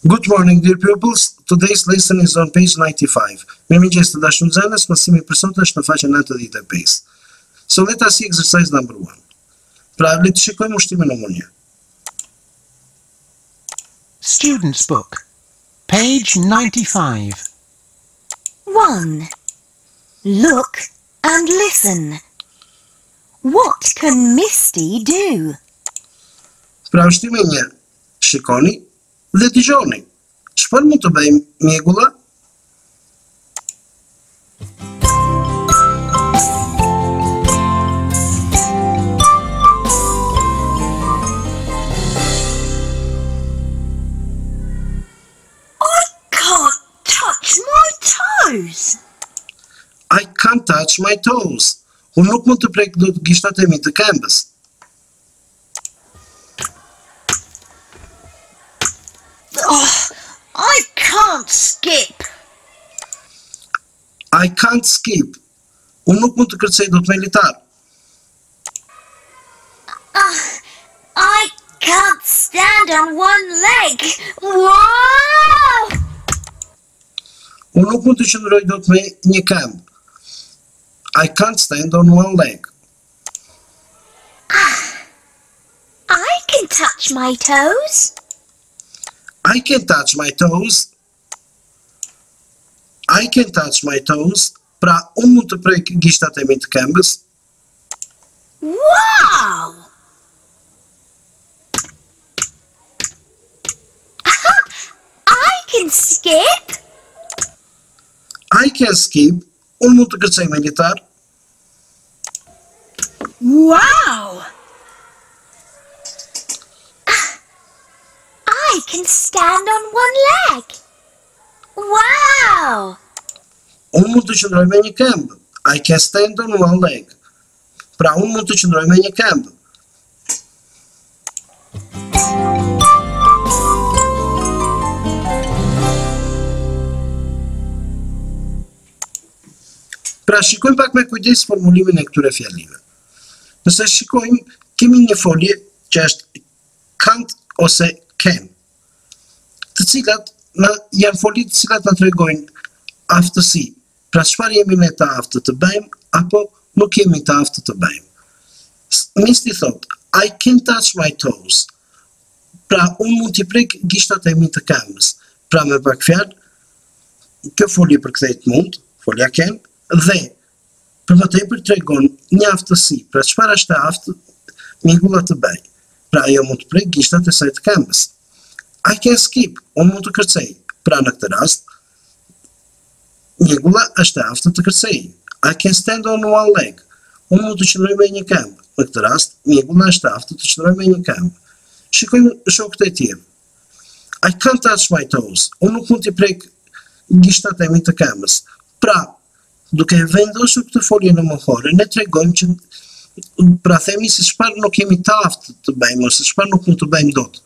Good morning, dear pupils. Today's lesson is on page 95. Mirëmëngjes të dashur nxënës, mësimi për sot është në faqen 95. So let us see exercise number 1. Pra, le të shikojmë ushtrimin numër 1. Student's book, page 95. 1. Look and listen. What can Misty do? Pra, ushtimi 1. Shikoni dhe dëgjoni. Çfarë mund të bëjmë, mjegulla? I can't touch my toes. I can't touch my toes. Unë nuk mund të prek dot gishtat e mi të këmbës. I can't skip. I can't skip. Unë nuk mund të kërcej dot me litar. I can't stand on one leg. Wow! Unë nuk mund të qëndroj dot me një këmbë. I can't stand on one leg. I can touch my toes. I can touch my toes. I can touch my toes. Pra, unë mund të prek gishtat e mi të këmbës. Wow! I can skip. I can skip. Unë mund të kërcej me litar. Wow! I can stand on one leg. Wow! Unë mund të qëndroj me një këmbë. I can stand on one leg. Pra, unë mund të qëndroj me një këmbë. Pra, shikojmë pak me kujdes formulimin e këtyre fjalive. Nëse shikojmë, kemi një folje që është can't ose can, të cilat janë folje të cilat na tregojnë aftësi. Pra, çfarë jemi ne të aftë të bëjmë apo nuk jemi të aftë të bëjmë. Misty thot, I can touch my toes. Pra, unë mund t'i prek gishtat e mi të këmbës. Pra, me pak fjalë, kjo folje përkthehet mund, folja can, dhe për më tepër tregon një aftësi. Pra, çfarë është e aftë mjegulla të bëj? Pra, ajo mund të prek gishtat e saj të këmbës. I can skip, unë mund të kërcej. Pra, në këtë rast, mjegulla është e aftë të kërcej. I can stand on one leg, unë mund të qëndroj me një këmbë. Në këtë rast, mjegulla është e aftë të qëndroj me një këmbë. Shikojmë shokët e tjerë. I can't touch my toes, unë nuk mund t'i prek gishtat e mi të këmbës. Pra, duke vendosur këtë folje në mohore, ne tregojmë që pra themi se çfarë nuk jemi të aftë të bëjmë ose çfarë nuk mund të bëjmë dot.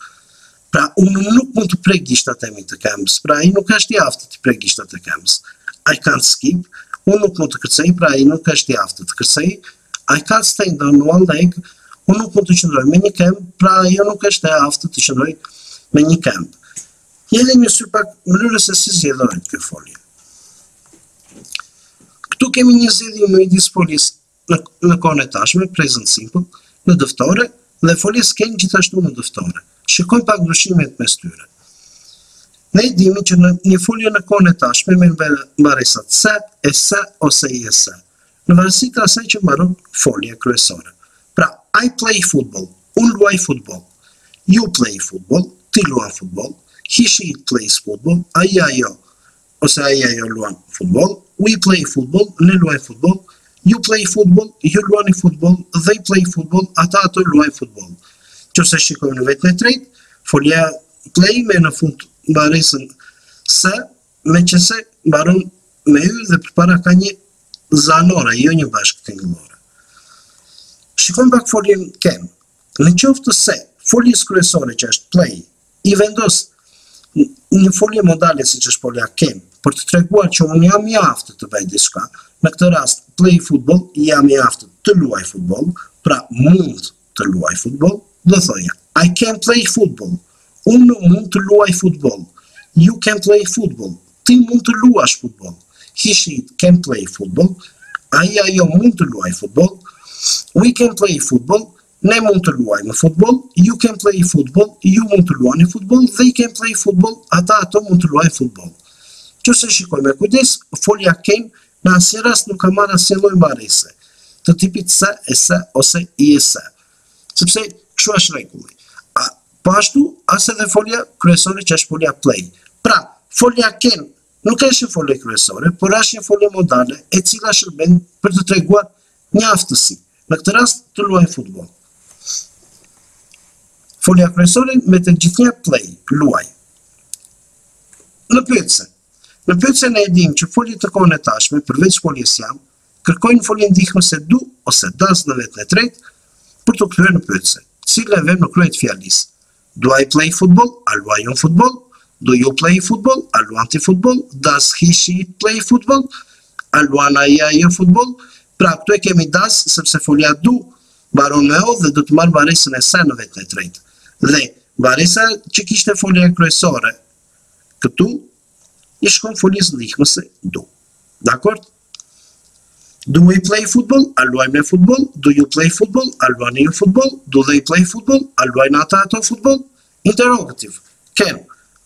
Pra, unë nuk mund të prek gishtat e mi të këmbës. Pra, ai nuk është i aftë të prek gishtat e këmbës. I can't skip, unë nuk mund të kërcej, pra ai nuk është i aftë të kërcej. I can't stand on one leg, unë nuk mund të qëndroj me një këmbë, pra ajo nuk është e aftë të qëndroj me një këmbë. Jeni një sy pak mënyrës se si zgjedhohet kjo folje. Këtu kemi një zgjedhje midis foljes në kohën e tashme, present simple, në dëftore dhe foljes can gjithashtu në dëftore. Shikojmë pak ndryshimet mes tyre. Ne dimi që në një folje në kohën e tashme me mbaresat se, e se ose i e se, në varësi të asaj që mbaron folja kryesore. Pra, I play football, unë luaj futboll. You play football, ti luan futboll. He, she plays football, ai ajo ose ai ajo luan futboll. We play football, ne luaj futboll. You play football, ju luani futboll. They play football, ata ato luajnë futboll. Qëse shikojmë në vetën e tretë, folja play me në fund mbaresën se, me qëse mbaron me y dhe përpara ka një zanore, jo një bashkëtingëllore. Shikojmë pak foljen can. Në qoftë se foljes kryesore që është play i vendos një folje modale si që është folja can, për të treguar që unë jam i aftë të bëj diçka, në këtë rast play football, jam i aftë të luaj futboll, pra mund të luaj futboll, dhe thoja I can play football, unë mund të luaj futboll. You can play football. Ti mund të luash futboll. He, she can play football. Ai, ajo mund të luaj futboll. We can play football. Ne mund të luajmë futboll. You can play football. Ju mund të luani futboll. They can play football. Ata ato mund të luajnë futboll. Nëse shikojmë me kujdes, folja can në asnjë rast nuk ka marrë asnjë lloj mbarese të tipit se, ese ose iese. Sepse kështu është rregulli. Po ashtu, as edhe folja kryesore që është folja play. Pra, folja can nuk është një folje kryesore, por është një folje modale e cila shërben për të treguar një aftësi. Në këtë rast të luajë futboll. Folja kryesore me të gjithnjë play, luaj. Në pyetje ne e dim që foljet të kohën e tashme, përveç foljes jam, kërkojnë folje ndihmëse do ose does në vetën e tretë për të kthyer në pyetje. Cila vem në kryet fjalës? Do I play football? A luaj unë futboll? Do you play football? A luan ti futboll? Does he, she play football? A luan ai, ajo futboll? Pra, këtu e kemi does, sepse folja do mbaron me o dhe do të marr mbaresën e se në vetën e tretë. Dhe mbaresa që kishte folja kryesore këtu i shkon foljes ndihmëse do. Dakor? Do we play football? A luajmë ne futboll? Do you play football? A luani ju futboll? Do they play football? A luajnë ata ato futboll? Interrogative. Can.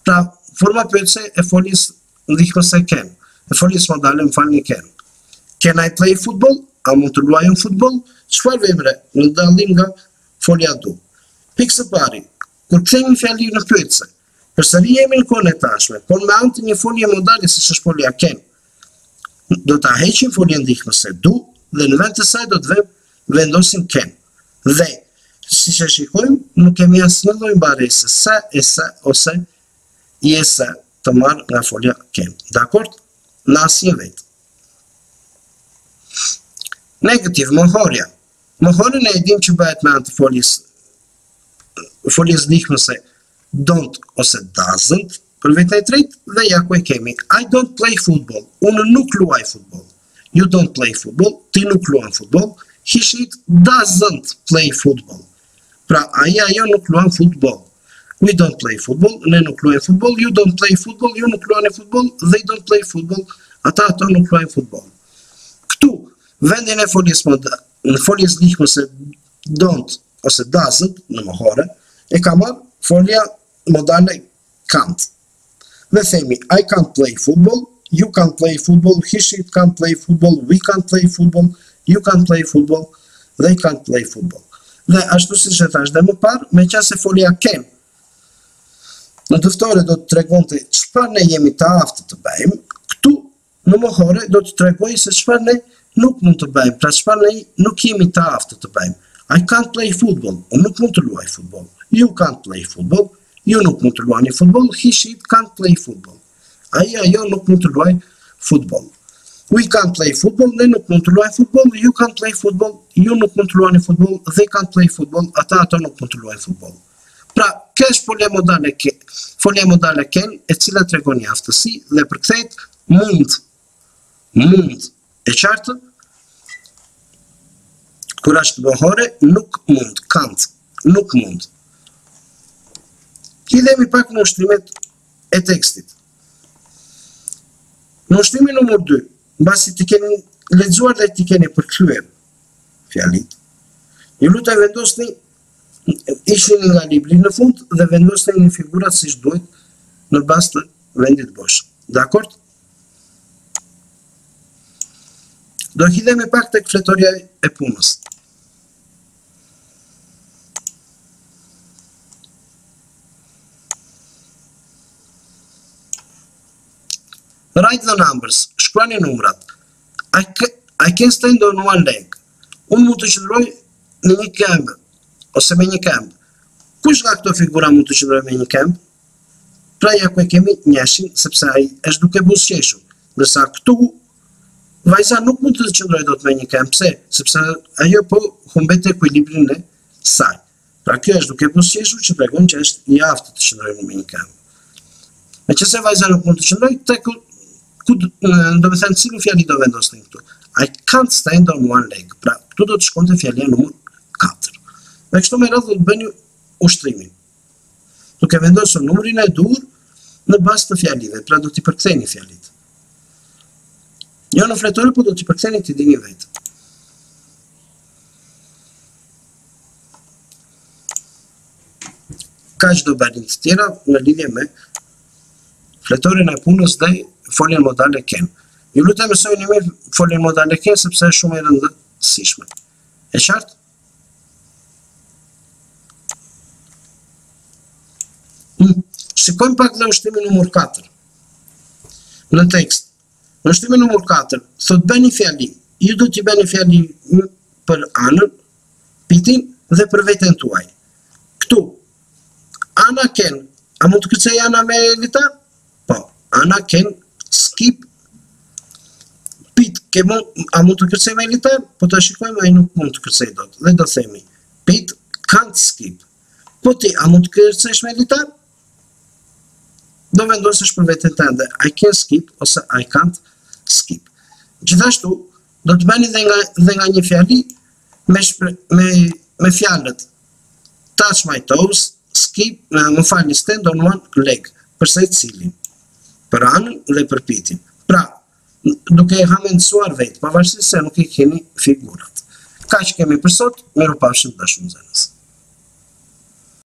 Pra, forma pyetëse e foljes ndihmëse can. E foljes modale më falni can. Can I play football? A mund të luajmë futboll? Çfarë vepre në dallim nga folja do? Pikë së pari, kur kthejmë fjalën në pyetje, përsëri jemi në kohën e tashme, por me anë të një folje modale siç është folja can. Do ta heqim foljen ndihmëse do dhe në vend të saj do të vendosim can. Dhe siç e shikojmë, nuk kemi asnjë lloj mbarese se, ese ose iese të marrë nga folja can. Dakor? Në asnjë vet. Negativ, mohorja. Mohorën e dim që bëhet me anë të foljes ndihmëse don't ose doesn't për vetën e tretë dhe ja ku e kemi. I don't play football. Unë nuk luaj futboll. You don't play football. Ti nuk luan futboll. He, she doesn't play football. Pra, ai, ajo nuk luan futboll. We don't play football. Ne nuk luajmë futboll. You don't play football. Ju nuk luani futboll. They don't play football. Ata ato nuk luajnë futboll. Këtu, vendin e foljes modale, në foljes ndihmëse don't ose doesn't në mohore, e ka marrë folja modale can't. Dhe themi, I can't play football, you can't play football, he, she can't play football, we can't play football, you can't play football, they can't play football. Dhe ashtu si që thash dhe më parë, me qase folja can, në dëftore do të tregonte çfarë ne jemi të aftë të bëjmë, këtu në mohore do të tregoj se çfarë ne nuk mund të bëjmë, pra çfarë ne nuk jemi të aftë të bëjmë. I can't play football, unë nuk mund të luaj futboll. You can't play football, ju nuk mund të luani futboll, he, she can't play football. Ai, ajo nuk mund të luaj futboll. We can't play football, ne nuk mund të luaj futboll, you can't play football, ju nuk mund të luani futboll, they can't play football, ata ato nuk mund të luajnë futboll. Pra, kjo është folja modale can, e cila tregon një aftësi dhe përkthehet mund e qartë, kur është mohore, nuk mund, can't, nuk mund. Hidhemi pak në ushtrimet e tekstit. Në ushtrimin numër 2, mbasi të keni lexuar dhe të keni përkthyer fjalit, ju lutem vendosni ishin nga libri në fund dhe vendosni një figurat siç duhet në bazë të vendit bosh. Dakor? Do hidhemi pak tek fletorja e punës. Write the numbers. Shkruani numrat. I can stand on one leg. Unë mund të qëndroj në një këmbë ose me një këmbë. Kush nga këto figura mund të qëndroj me një këmbë? Pra ja ku e kemi njëshin, sepse ai është duke buzëqeshur. Ndërsa këtu vajza nuk mund të qëndroj dot me një këmbë. Pse? Sepse ajo po humbet ekuilibrin e saj. Pra kjo është duke buzëqeshur që tregon që është i aftë të qëndrojë me një këmbë. Meqense vajza nuk mund të qëndroj, do me thënë cilën fjali do vendosni këtu. I can't stand on one leg. Pra, këtu do të shkonte fjalia numër 4. Dhe kështu me radhë do të bëni ushtrimin. Duke vendosur numrin e dur në bazë të fjalive, pra do t'i përktheni fjalit. Jo në fletore, po do t'i përktheni t'i dini vetë. Ka që do bërin të tjera në lidhje me fletorin e punës dhe foljen modale ken. Ju lutem mësojeni mirë foljen modale ken sepse është shumë e rëndësishme. E qartë? Shikojmë pak dhe ushtimi numër 4. Në tekst. Në ushtimi numër 4, thot bëni fjali. Ju do t'i bëni fjali për anën, pitin dhe për veten tuaj. Këtu, Ana ken, a mund të kërcej Ana me litar? Po, Ana ken skip. Pit, a mund të kërcej me litar? Po të shikojmë, a nuk mund të kërcej dot. Dhe do themi, Pit can't skip. Po ti, a mund të kërcesh me litar? Do vendosësh për veten tënde, I can skip ose I can't skip. Gjithashtu, do të bëni dhe nga një fjali me fjalët touch my toes, skip, më falni, stand on one leg, për secilin, për anën dhe për pitin. Pra, duke e hamendësuar vetë, pavarësisht se nuk i keni figurat. Kaq kemi për sot, mirupafshim dashur nxënës.